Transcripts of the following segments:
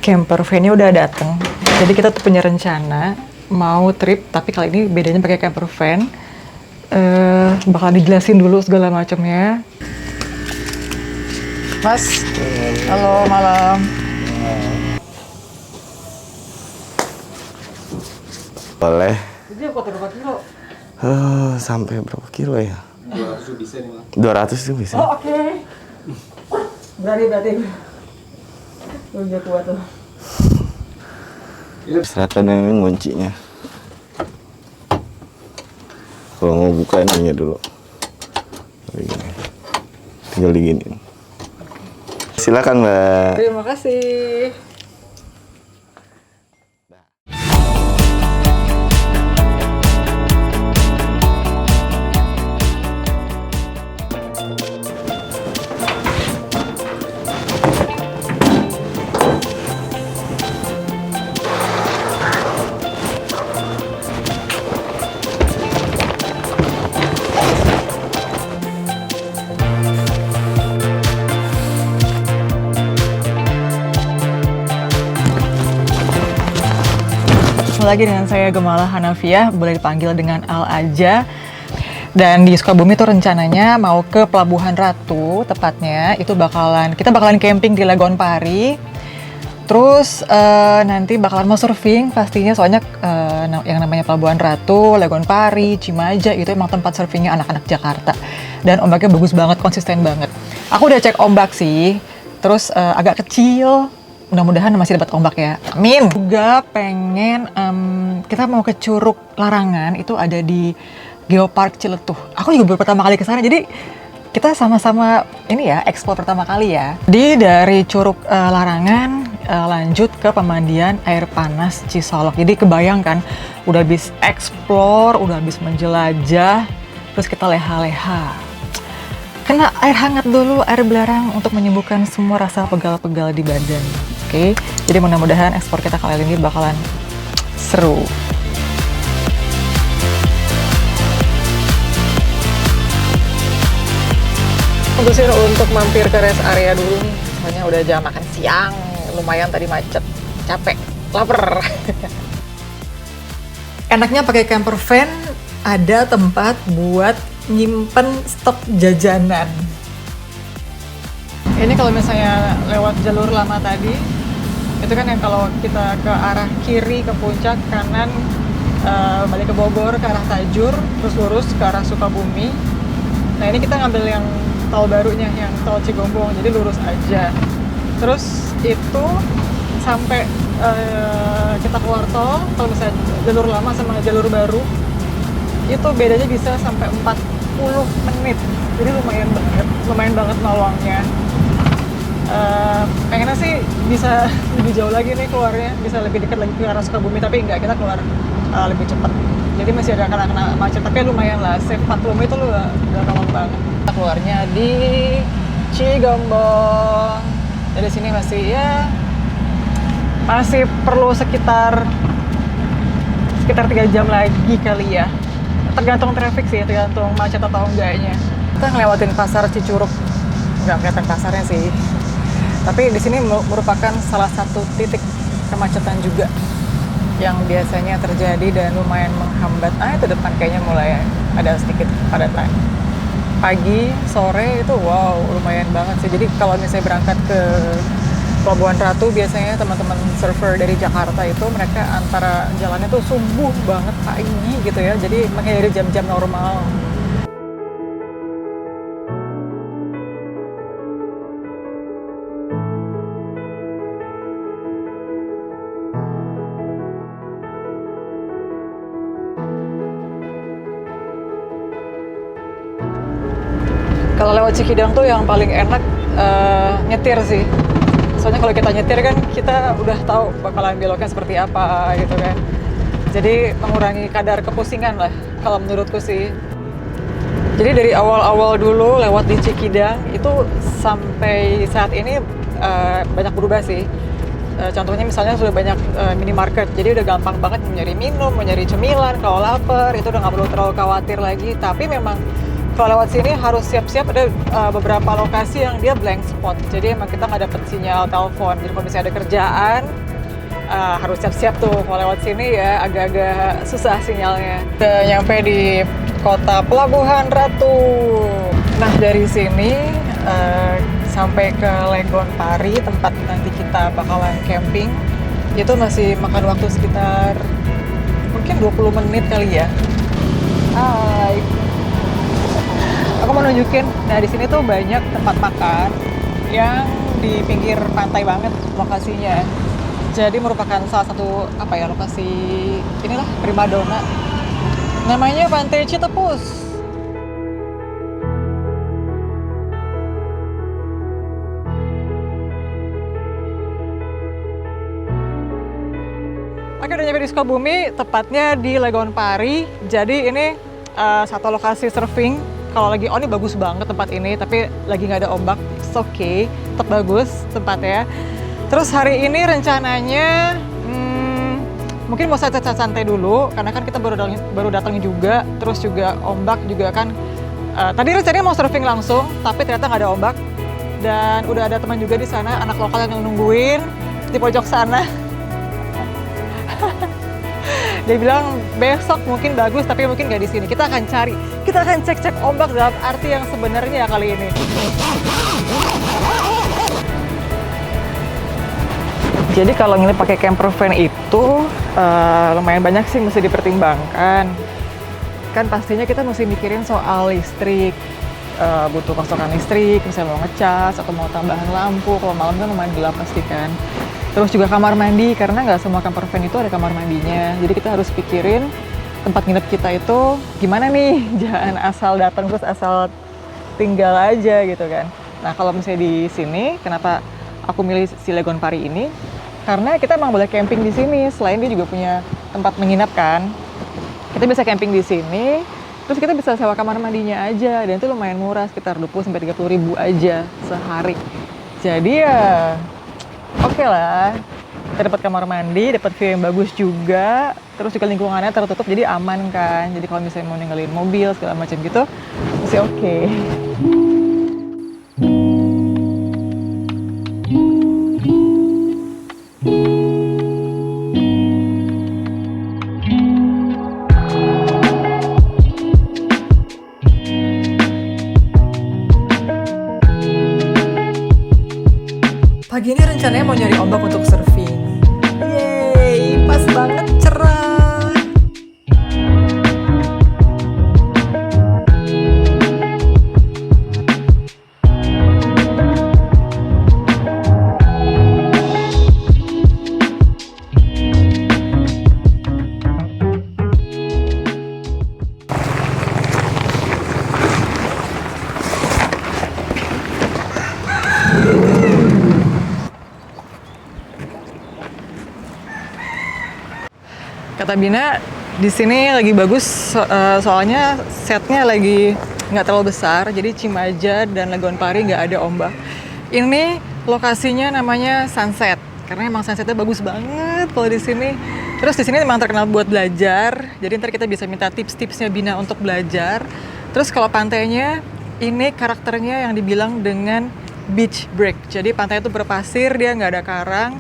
camper van-nya udah dateng. Jadi kita tuh punya rencana mau trip, tapi kali ini bedanya pakai camper van. Bakal dijelasin dulu segala macamnya. Mas, halo malam. Boleh. Jadi aku berapa kilo? Sampai berapa kilo ya? 200 bisa nih, Mas. 200 tuh bisa. Oh, oke. Berarti. Udah kuat tuh. Seratan yang nguncinya. Kalau mau buka ininya dulu. Begini. Tinggal diginiin. Silakan, Mbak. Terima kasih. Lagi dengan saya Gemala Hanafiah, boleh dipanggil dengan Al aja. Dan di Sukabumi tuh rencananya mau ke Pelabuhan Ratu, tepatnya itu kita bakalan camping di Lagon Pari. Terus nanti bakalan mau surfing pastinya, soalnya yang namanya Pelabuhan Ratu, Lagon Pari, Cimaja itu emang tempat surfingnya anak-anak Jakarta. Dan ombaknya bagus banget, konsisten banget. Aku udah cek ombak sih, terus agak kecil. Mudah-mudahan masih dapat ombak ya. Amin. Juga pengen kita mau ke Curug Larangan, itu ada di Geopark Ciletuh. Aku juga baru pertama kali ke sana, jadi kita sama-sama ini ya, explore pertama kali ya. Dari Curug Larangan lanjut ke pemandian air panas Cisolok. Jadi kebayangkan udah habis explore, udah habis menjelajah, terus kita leha-leha. Kena air hangat dulu, air belerang untuk menyembuhkan semua rasa pegal-pegal di badan. Oke, jadi mudah-mudahan ekspor kita kali ini bakalan seru. Putusin untuk mampir ke rest area dulu nih, soalnya udah jam makan siang, lumayan tadi macet, capek, lapar. Enaknya pakai camper van, ada tempat buat nyimpen stok jajanan. Ini kalau misalnya lewat jalur lama tadi, itu kan yang kalau kita ke arah kiri ke puncak, kanan balik ke Bogor ke arah Tajur, terus lurus ke arah Sukabumi. Nah ini kita ngambil yang tol barunya, yang tol Cigombong, jadi lurus aja. Terus itu sampai kita keluar tol, kalau misalnya jalur lama sama jalur baru, itu bedanya bisa sampai 40 menit. Jadi lumayan banget nolongnya. Pengennya sih bisa lebih jauh lagi nih keluarnya, bisa lebih dekat lagi ke arah Sukabumi, tapi enggak, kita keluar lebih cepat. Jadi masih ada kena macet, tapi lumayan lah, save 40 menit itu udah nolong banget. Kita keluarnya di Cigombong. Dari sini masih perlu sekitar 3 jam lagi kali ya. Tergantung traffic sih, tergantung macet atau enggaknya. Kita ngelewatin pasar Cicurug, nggak kelihatan pasarnya sih. Tapi di sini merupakan salah satu titik kemacetan juga yang biasanya terjadi dan lumayan menghambat. Itu depan kayaknya mulai ada sedikit padatan. Pagi, sore itu wow, lumayan banget sih. Jadi kalau misalnya berangkat ke Pelabuhan Ratu, biasanya teman-teman surfer dari Jakarta itu mereka antara jalannya tuh subuh banget pagi gitu ya. Jadi makanya dari jam-jam normal. Kalau lewat Cikidang tuh yang paling enak nyetir sih. Soalnya kalau kita nyetir kan kita udah tahu bakalan beloknya seperti apa gitu kan. Jadi mengurangi kadar kepusingan lah kalau menurutku sih. Jadi dari awal-awal dulu lewat di Cikidang itu sampai saat ini banyak berubah sih. Contohnya misalnya sudah banyak minimarket, jadi udah gampang banget mau nyari minum, mau nyari cemilan, kalau lapar itu udah nggak perlu terlalu khawatir lagi. Tapi memang kalau lewat sini harus siap-siap, ada beberapa lokasi yang dia blank spot. Jadi emang kita nggak dapet sinyal telepon. Jadi kalau misalnya ada kerjaan, harus siap-siap tuh. Kalau lewat sini ya agak-agak susah sinyalnya. Udah nyampe di kota Pelabuhan Ratu. Nah dari sini sampai ke Legon Pari, tempat nanti kita bakalan camping, itu masih makan waktu sekitar mungkin 20 menit kali ya. Hai. Aku mau nunjukin, nah di sini tuh banyak tempat makan yang di pinggir pantai banget lokasinya. Jadi merupakan salah satu lokasi inilah primadona. Namanya Pantai Citepus. Oke, udah nyampe di Sukabumi, tepatnya di Legon Pari. Jadi ini satu lokasi surfing. Kalau lagi on ini bagus banget tempat ini, tapi lagi nggak ada ombak. It's okay, tetap bagus tempatnya. Terus hari ini rencananya mungkin mau santai dulu, karena kan kita baru datang juga. Terus juga ombak juga kan. Tadi rencananya mau surfing langsung, tapi ternyata nggak ada ombak. Dan udah ada teman juga di sana, anak lokal yang nungguin di pojok sana. Dia bilang besok mungkin bagus, tapi mungkin nggak di sini. Kita akan cari, kita akan cek ombak dalam arti yang sebenarnya kali ini. Jadi kalau nginep pakai camper van itu lumayan banyak sih mesti dipertimbangkan. Kan pastinya kita mesti mikirin soal listrik, butuh pasokan listrik, misalnya mau ngecas atau mau tambahan lampu. Kalau malam kan lumayan gelap pasti kan. Terus juga kamar mandi, karena nggak semua camper van itu ada kamar mandinya. Jadi kita harus pikirin tempat nginep kita itu gimana nih, jangan asal datang terus asal tinggal aja gitu kan. Nah kalau misalnya di sini, kenapa aku milih si Legon Pari ini? Karena kita emang boleh camping di sini. Selain dia juga punya tempat menginap kan, kita bisa camping di sini. Terus kita bisa sewa kamar mandinya aja, dan itu lumayan murah, sekitar 20-30 ribu aja sehari. Jadi ya oke lah, kita dapat kamar mandi, dapat view yang bagus juga, terus juga lingkungannya tertutup jadi aman kan. Jadi kalau misalnya mau ninggalin mobil segala macam gitu, masih oke. Pagi ini rencananya mau nyari ombak untuk surfing. Yeay, pas banget cerah. Kata Bina, di sini lagi bagus soalnya setnya lagi nggak terlalu besar, jadi Cimaja dan Legon Pari nggak ada ombak. Ini lokasinya namanya Sunset, karena emang sunsetnya bagus banget kalau di sini. Terus di sini memang terkenal buat belajar, jadi ntar kita bisa minta tips-tipsnya Bina untuk belajar. Terus kalau pantainya, ini karakternya yang dibilang dengan beach break, jadi pantai itu berpasir, dia nggak ada karang.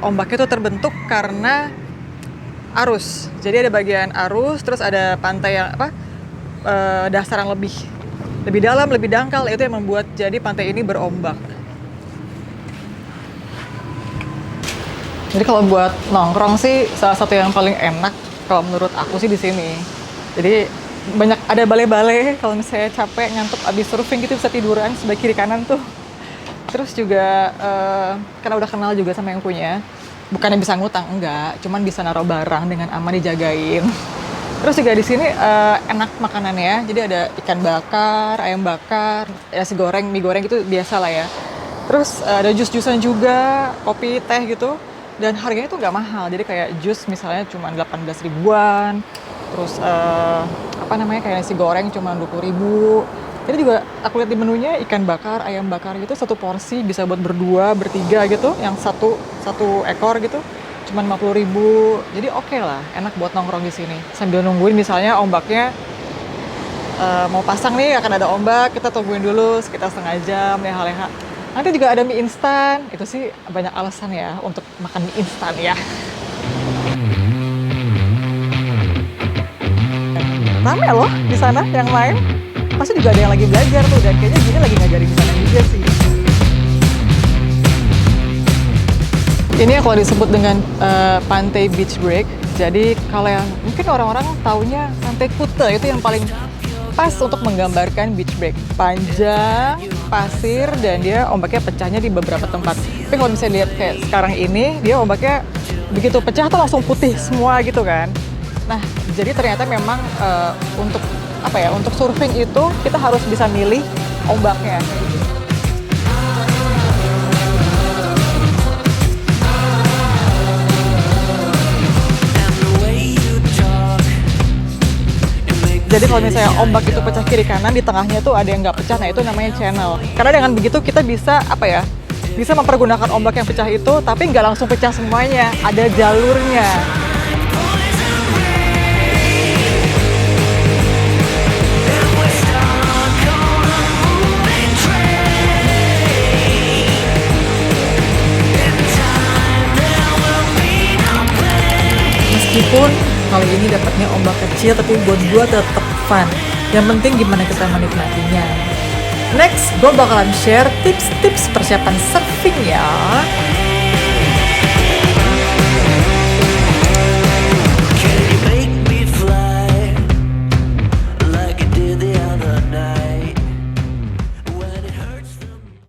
Ombaknya itu terbentuk karena arus. Jadi ada bagian arus, terus ada pantai yang dasaran lebih dalam, lebih dangkal, itu yang membuat jadi pantai ini berombak. Jadi kalau buat nongkrong sih salah satu yang paling enak kalau menurut aku sih di sini. Jadi banyak ada balai-balai, kalau misalnya capek ngantuk abis surfing gitu bisa tiduran sebelah kiri kanan tuh. Terus juga karena udah kenal juga sama yang punya, bukannya bisa ngutang, enggak, cuman bisa naruh barang dengan aman dijagain. Terus juga di sini enak makanannya, jadi ada ikan bakar, ayam bakar, nasi goreng, mie goreng gitu biasa lah ya. Terus ada jus-jusan juga, kopi, teh gitu, dan harganya tuh nggak mahal. Jadi kayak jus misalnya cuma 18 ribuan, terus kayak nasi goreng cuma 20 ribu. Jadi juga aku lihat di menunya ikan bakar, ayam bakar gitu, satu porsi bisa buat berdua, bertiga gitu, yang satu ekor gitu, cuma 50 ribu. Jadi oke lah, enak buat nongkrong di sini. Sambil nungguin misalnya ombaknya mau pasang nih akan ada ombak, kita tungguin dulu sekitar setengah jam, leha-leha. Nanti juga ada mie instan, itu sih banyak alasan ya untuk makan mie instan ya. Rame loh di sana yang lain, pasti juga ada yang lagi belajar tuh, dan kayaknya gini lagi ngajarin di sana juga sih. Ini yang kalau disebut dengan pantai beach break. Jadi kalau yang mungkin orang-orang taunya pantai Kuta itu yang paling pas untuk menggambarkan beach break. Panjang, pasir, dan dia ombaknya pecahnya di beberapa tempat. Tapi kalau misalnya lihat kayak sekarang ini, dia ombaknya begitu pecah tuh langsung putih semua gitu kan. Nah, jadi ternyata memang untuk apa ya? Untuk surfing itu kita harus bisa milih ombaknya. Jadi kalau misalnya ombak itu pecah kiri kanan, di tengahnya tuh ada yang nggak pecah, nah itu namanya channel. Karena dengan begitu kita bisa apa ya? Bisa mempergunakan ombak yang pecah itu, tapi nggak langsung pecah semuanya, ada jalurnya. Meskipun kali ini dapatnya ombak kecil, tapi buat gue tetap fun. Yang penting gimana kita menikmatinya. Next, gue bakalan share tips-tips persiapan surfing ya.